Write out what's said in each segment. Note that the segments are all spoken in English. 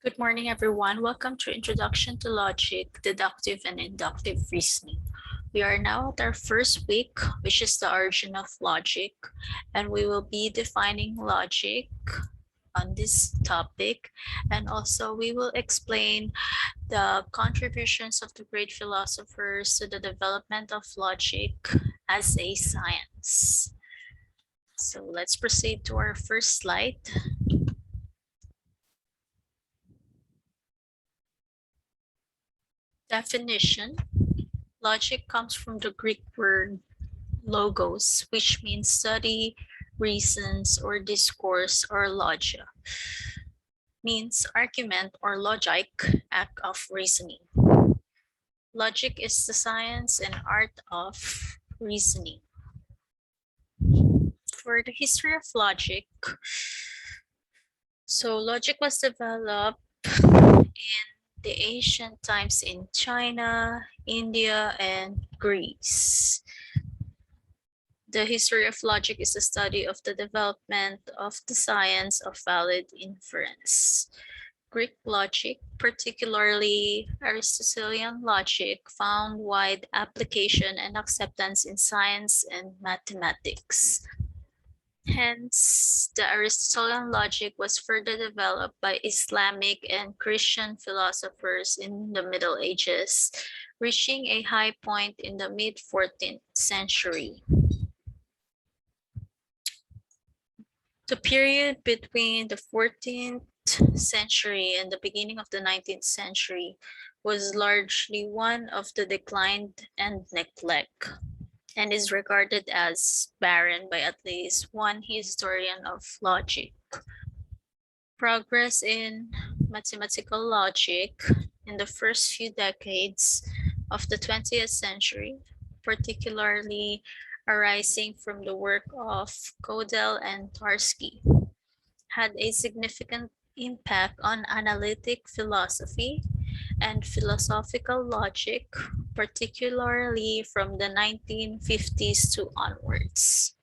Good morning, everyone. Welcome to Introduction to Logic, Deductive and Inductive Reasoning. We are now at our first week, which is the origin of logic, and we will be defining logic on this topic, and also we will explain the contributions of the great philosophers to the development of logic as a science. So let's proceed to our first slide. Definition. Logic comes from the Greek word logos, which means study, reasons, or discourse, or logia, means argument or logic, act of reasoning. Logic is the science and art of reasoning. For the history of logic, so logic was developed in the ancient times in China, India, and Greece. The history of logic is the study of the development of the science of valid inference. Greek logic, particularly Aristotelian logic, found wide application and acceptance in science and mathematics. Hence, the Aristotelian logic was further developed by Islamic and Christian philosophers in the Middle Ages, reaching a high point in the mid-14th century. The period between the 14th century and the beginning of the 19th century was largely one of the decline and neglect, and is regarded as barren by at least one historian of logic. Progress in mathematical logic in the first few decades of the 20th century, particularly arising from the work of Gödel and Tarski, had a significant impact on analytic philosophy and philosophical logic, particularly from the 1950s to onwards.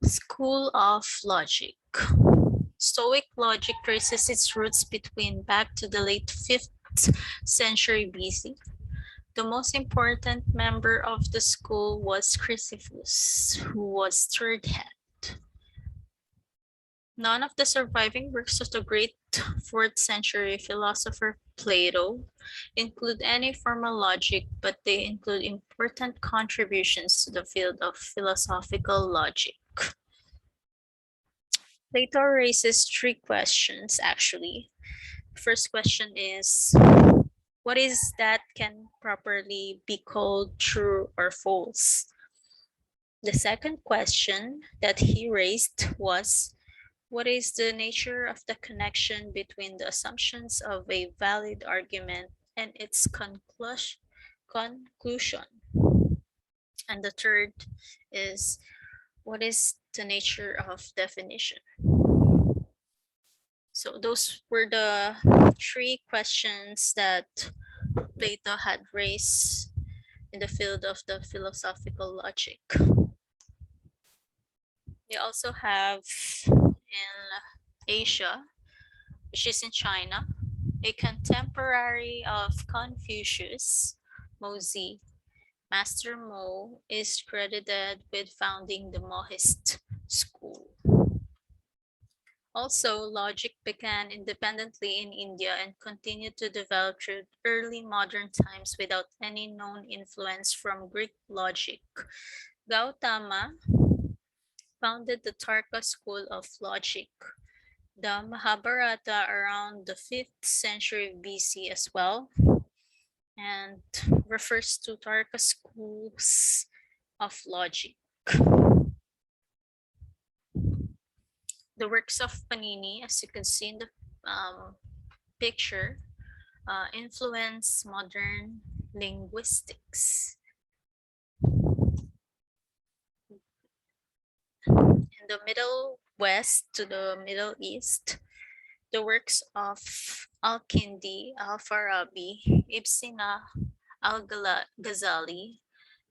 School of Logic. Stoic logic traces its roots back to the late 5th century BC. The most important member of the school was Chrysippus, who was third head. None of the surviving works of the great 4th century philosopher Plato include any formal logic, but they include important contributions to the field of philosophical logic. Plato raises three questions, actually. First question is, what is that can properly be called true or false? The second question that he raised was, what is the nature of the connection between the assumptions of a valid argument and its conclusion? And the third is, what is the nature of definition? So those were the three questions that Plato had raised in the field of the philosophical logic. We also have in Asia, which is in China, a contemporary of Confucius, Mozi, Master Mo, is credited with founding the Mohist school. Also, logic began independently in India and continued to develop through early modern times without any known influence from Greek logic. Gautama founded the Tarka school of logic. The Mahabharata around the 5th century BC as well, and refers to Tarka schools of logic. The works of Panini, as you can see in the picture, influence modern linguistics. In the Middle West to the Middle East, the works of Al-Kindi, Al-Farabi, Ibn al-Ghazali,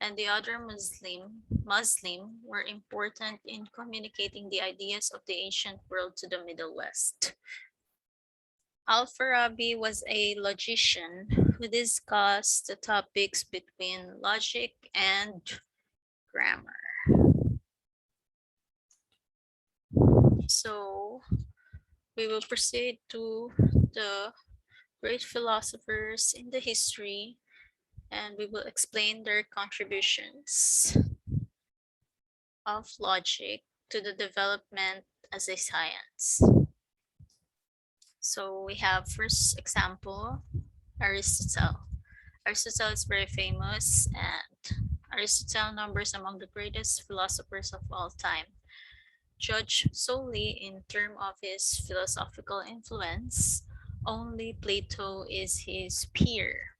and the other Muslim were important in communicating the ideas of the ancient world to the Middle West. Al-Farabi was a logician who discussed the topics between logic and grammar. So we will proceed to the great philosophers in the history and we will explain their contributions of logic to the development as a science. So we have first example, Aristotle. Aristotle is very famous and Aristotle numbers among the greatest philosophers of all time. Judged solely in terms of his philosophical influence, only Plato is his peer.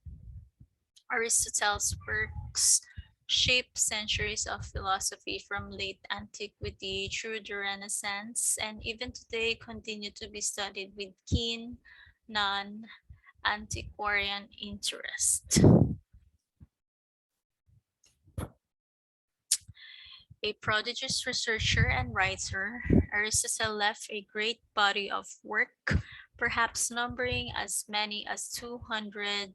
Aristotle's works shaped centuries of philosophy from late antiquity through the Renaissance and even today continue to be studied with keen non-antiquarian interest. A prodigious researcher and writer, Aristotle left a great body of work, perhaps numbering as many as 200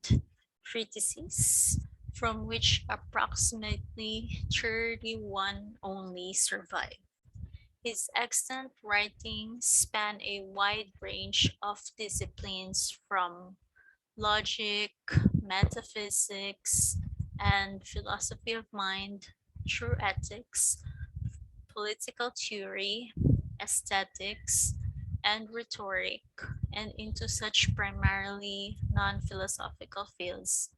treatises, from which approximately 31 only survive. His extant writings span a wide range of disciplines from logic, metaphysics, and philosophy of mind through ethics, political theory, aesthetics, and rhetoric, and into such primarily non philosophical fields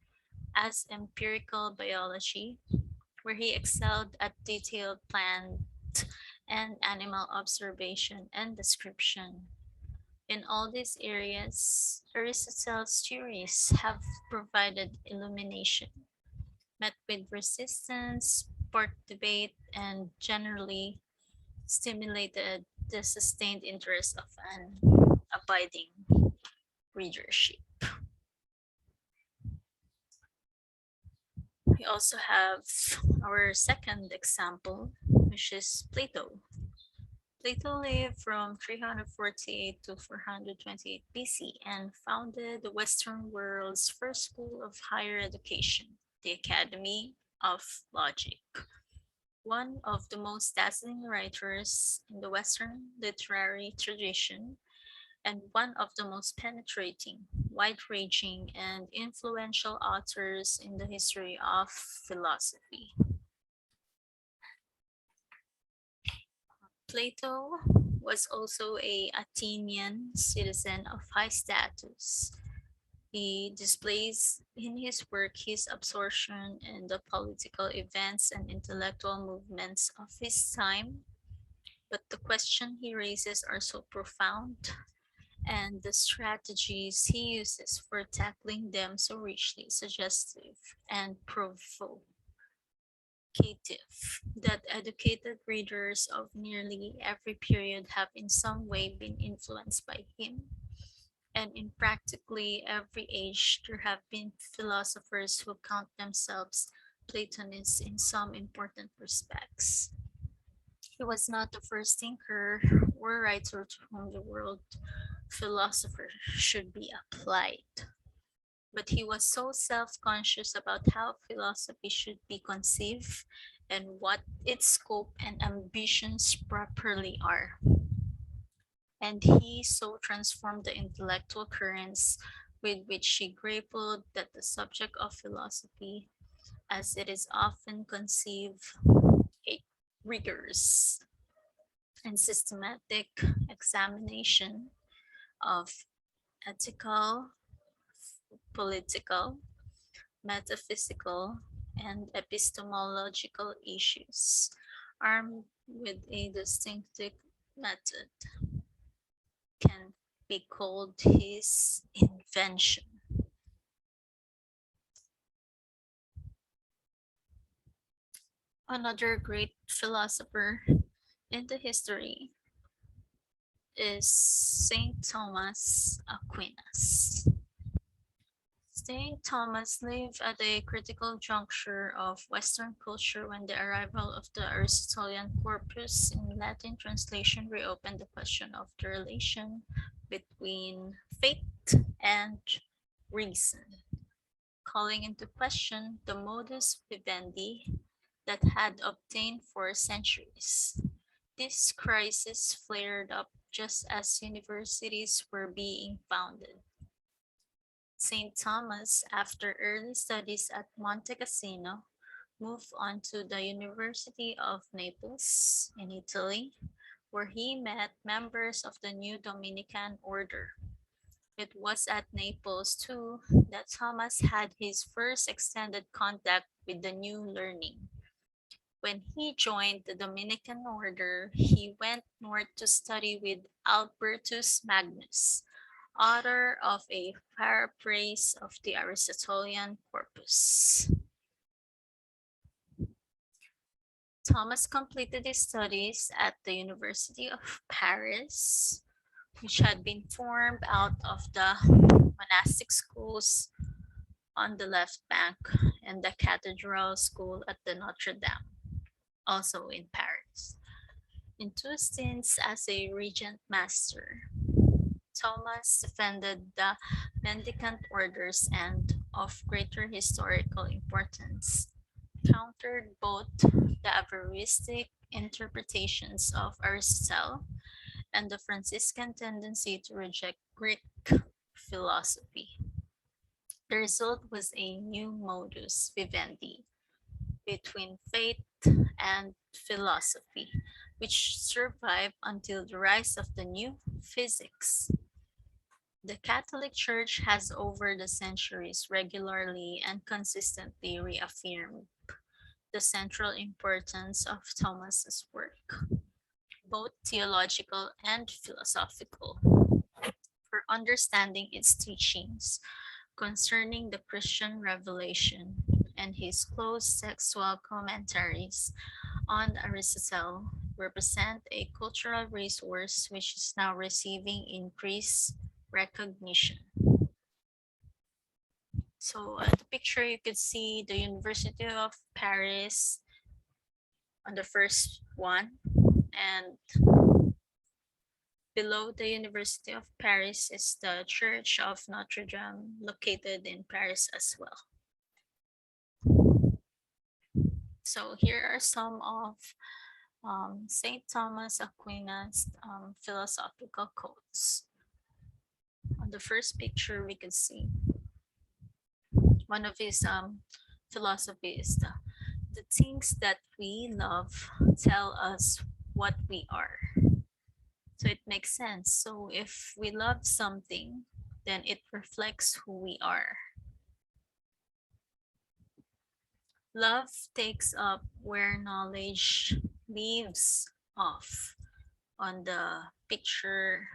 as empirical biology, where he excelled at detailed plant and animal observation and description. In all these areas, Aristotle's theories have provided illumination, met with resistance, sparked debate, and generally stimulated the sustained interest of an abiding readership. We also have our second example, which is Plato. Plato lived from 348 to 428 BC and founded the Western world's first school of higher education, the Academy of Logic. One of the most dazzling writers in the Western literary tradition, and one of the most penetrating, wide ranging, and influential authors in the history of philosophy. Plato was also a Athenian citizen of high status. He displays in his work his absorption in the political events and intellectual movements of his time, but the question he raises are so profound and the strategies he uses for tackling them so richly suggestive and provocative that educated readers of nearly every period have in some way been influenced by him. And in practically every age, there have been philosophers who count themselves Platonists in some important respects. He was not the first thinker or writer to whom the word philosopher should be applied. But he was so self conscious about how philosophy should be conceived and what its scope and ambitions properly are. And he so transformed the intellectual currents with which he grappled that the subject of philosophy, as it is often conceived, a rigorous and systematic examination of ethical, political, metaphysical, and epistemological issues, armed with a distinctive method, can be called his invention. Another great philosopher in the history is Saint Thomas Aquinas. St. Thomas lived at a critical juncture of Western culture when the arrival of the Aristotelian corpus in Latin translation reopened the question of the relation between faith and reason, calling into question the modus vivendi that had obtained for centuries. This crisis flared up just as universities were being founded. St. Thomas, after early studies at Monte Cassino, moved on to the University of Naples in Italy, where he met members of the new Dominican order. It was at Naples, too, that Thomas had his first extended contact with the new learning. When he joined the Dominican order, he went north to study with Albertus Magnus, author of a paraphrase of the Aristotelian corpus. Thomas completed his studies at the University of Paris, which had been formed out of the monastic schools on the left bank and the cathedral school at the Notre Dame, also in Paris. In two stints as a regent master, Thomas defended the mendicant orders and, of greater historical importance, countered both the Averroistic interpretations of Aristotle and the Franciscan tendency to reject Greek philosophy. The result was a new modus vivendi between faith and philosophy, which survived until the rise of the new physics. The Catholic Church has over the centuries regularly and consistently reaffirmed the central importance of Thomas's work, both theological and philosophical, for understanding its teachings concerning the Christian revelation, and his close textual commentaries on Aristotle represent a cultural resource which is now receiving increased recognition. So at the picture, you could see the University of Paris on the first one, and below the University of Paris is the Church of Notre Dame, located in Paris as well. So here are some of St. Thomas Aquina's philosophical quotes. On the first picture, we can see one of his philosophy is the things that we love tell us what we are. So it makes sense. So if we love something, then it reflects who we are. Love takes up where knowledge leaves off. On the picture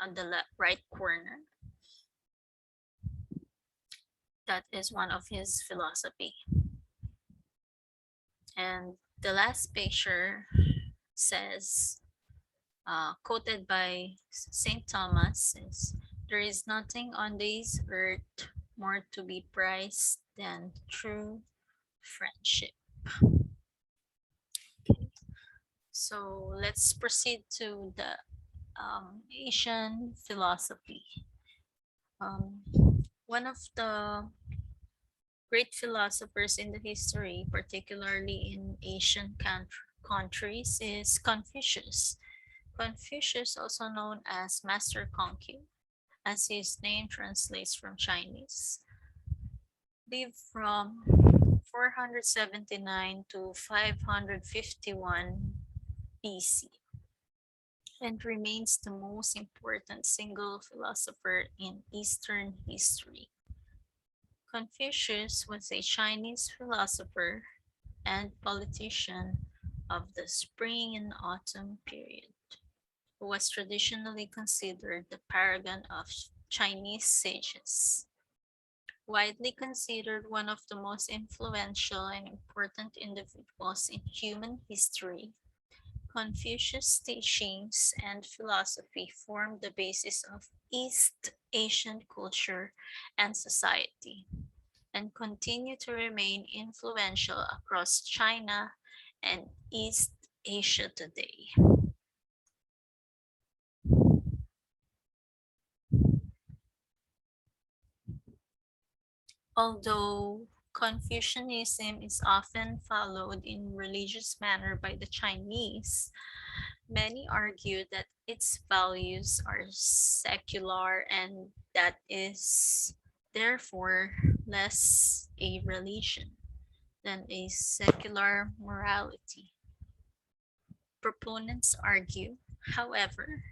on the right corner, that is one of his philosophy. And the last picture says, quoted by St. Thomas, is, "There is nothing on this earth more to be prized than true friendship." Okay. So let's proceed to the Asian philosophy. One of the great philosophers in the history, particularly in Asian countries, is Confucius. Confucius, also known as Master Kongfu, as his name translates from Chinese, lived from 479 to 551 BC and remains the most important single philosopher in Eastern history. Confucius was a Chinese philosopher and politician of the spring and autumn period, who was traditionally considered the paragon of Chinese sages. Widely considered one of the most influential and important individuals in human history, Confucius' teachings and philosophy formed the basis of East Asian culture and society, and continue to remain influential across China and East Asia today. Although Confucianism is often followed in religious manner by the Chinese, many argue that its values are secular and that is therefore less a religion than a secular morality. Proponents argue, however,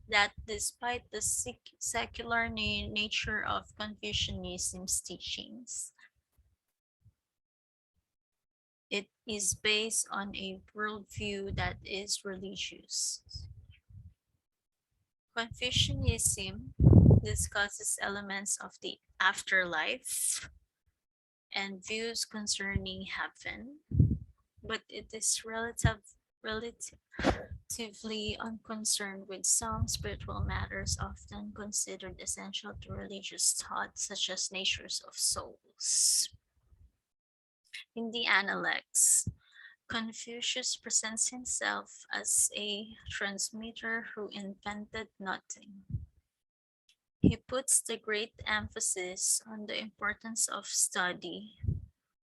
that despite the secular nature of Confucianism's teachings, it is based on a worldview that is religious. Confucianism discusses elements of the afterlife and views concerning heaven, but it is relatively unconcerned with some spiritual matters often considered essential to religious thought, such as natures of souls. In the Analects, Confucius presents himself as a transmitter who invented nothing. He puts the great emphasis on the importance of study,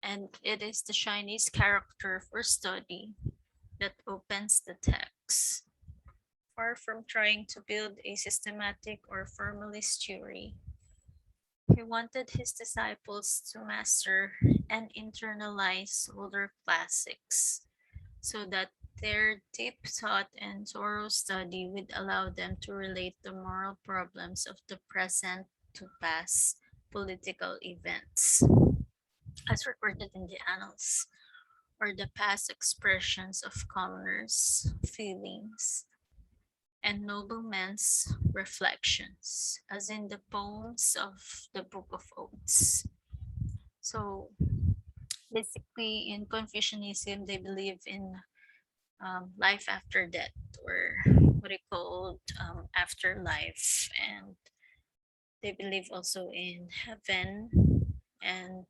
and it is the Chinese character for study that opens the text. Far from trying to build a systematic or formalist theory, he wanted his disciples to master and internalize older classics so that their deep thought and thorough study would allow them to relate the moral problems of the present to past political events, as recorded in the annals, or the past expressions of commoners' feelings and noblemen's reflections, as in the poems of the Book of Odes. So basically, in Confucianism, they believe in life after death, or what they called afterlife, and they believe also in heaven, and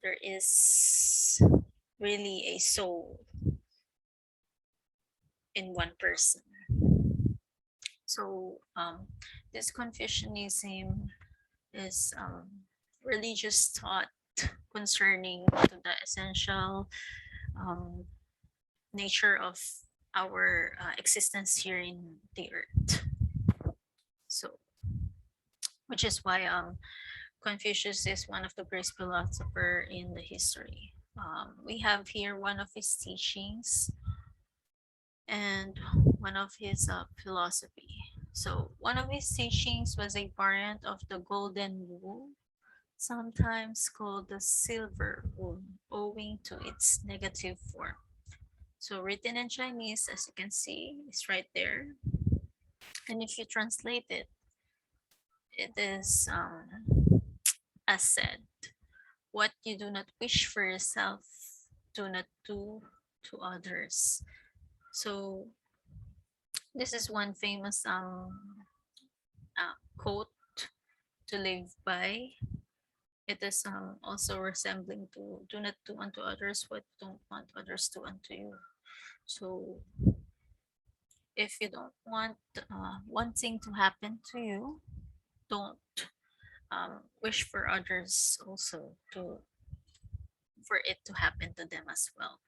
there is really a soul in one person. So this Confucianism is religious thought concerning to the essential um, nature of our existence here in the earth. So, which is why Confucius is one of the great philosopher in the history. We have here one of his teachings and one of his philosophy. So, one of his teachings was a variant of the golden rule, sometimes called the silver rule, owing to its negative form. So, written in Chinese, as you can see, is right there. And if you translate it, it is as said, what you do not wish for yourself, do not do to others. So, this is one famous quote to live by. It is also resembling to do not do unto others what you don't want others to unto you. So if you don't want one thing to happen to you, don't wish for others also to for it to happen to them as well.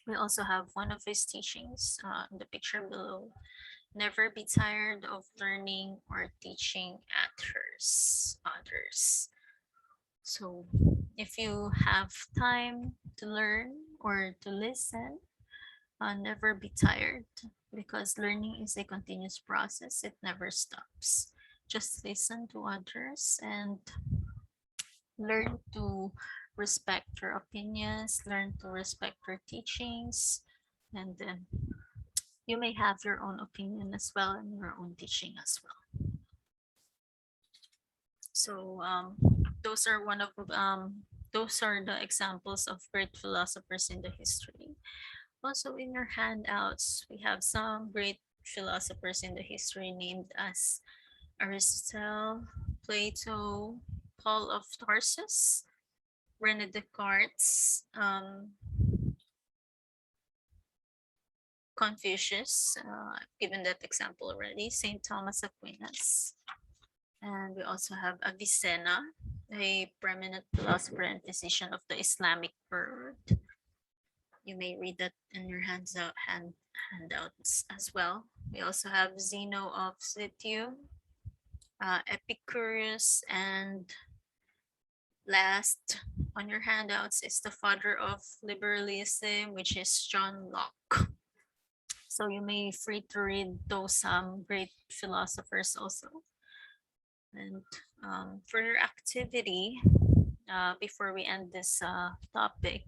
We also have one of his teachings in the picture below. Never be tired of learning or teaching others. So if you have time to learn or to listen, never be tired because learning is a continuous process. It never stops. Just listen to others and learn to respect their opinions, learn to respect their teachings, and then you may have your own opinion as well and your own teaching as well. So those are one of those are the examples of great philosophers in the history. Also, in your handouts, we have some great philosophers in the history named as Aristotle, Plato, Paul of Tarsus, Rene Descartes, Confucius, given that example already, St. Thomas Aquinas, and we also have Avicenna a prominent philosopher and physician of the Islamic world. You may read that in your handouts as well. We also have Zeno of Citium, Epicurus, and last on your handouts is the father of liberalism, which is John Locke. So you may free to read those great philosophers also. And for your activity, before we end this topic,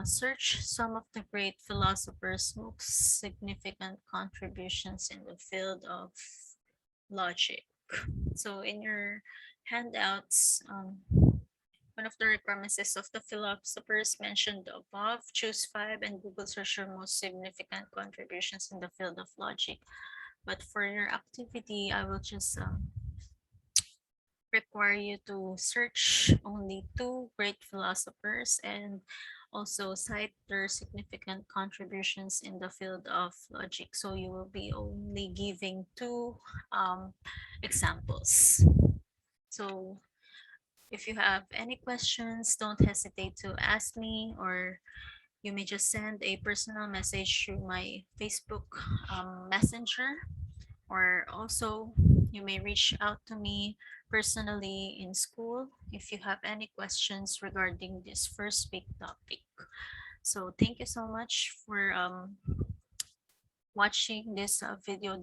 search some of the great philosophers' most significant contributions in the field of logic. So in your handouts, one of the requirements of the philosophers mentioned above, choose 5 and Google search your most significant contributions in the field of logic. But for your activity, I will just require you to search only 2 great philosophers and also cite their significant contributions in the field of logic. So you will be only giving 2 examples. So if you have any questions, don't hesitate to ask me, or you may just send a personal message through my Facebook Messenger, or also you may reach out to me personally in school if you have any questions regarding this first big topic. So thank you so much for watching this video,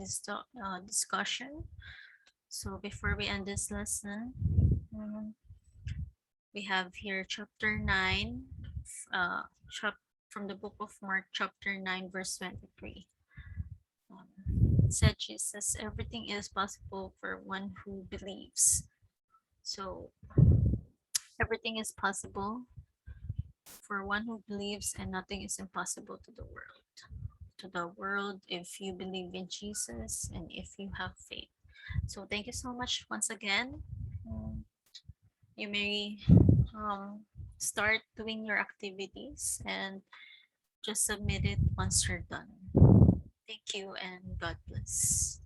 discussion. So before we end this lesson, um, we have here chapter 9, uh, from the book of Mark, chapter 9, verse 23. Said Jesus, everything is possible for one who believes. So everything is possible for one who believes, and nothing is impossible to the world. To the world, if you believe in Jesus and if you have faith. So thank you so much once again. You may start doing your activities and just submit it once you're done. Thank you and God bless.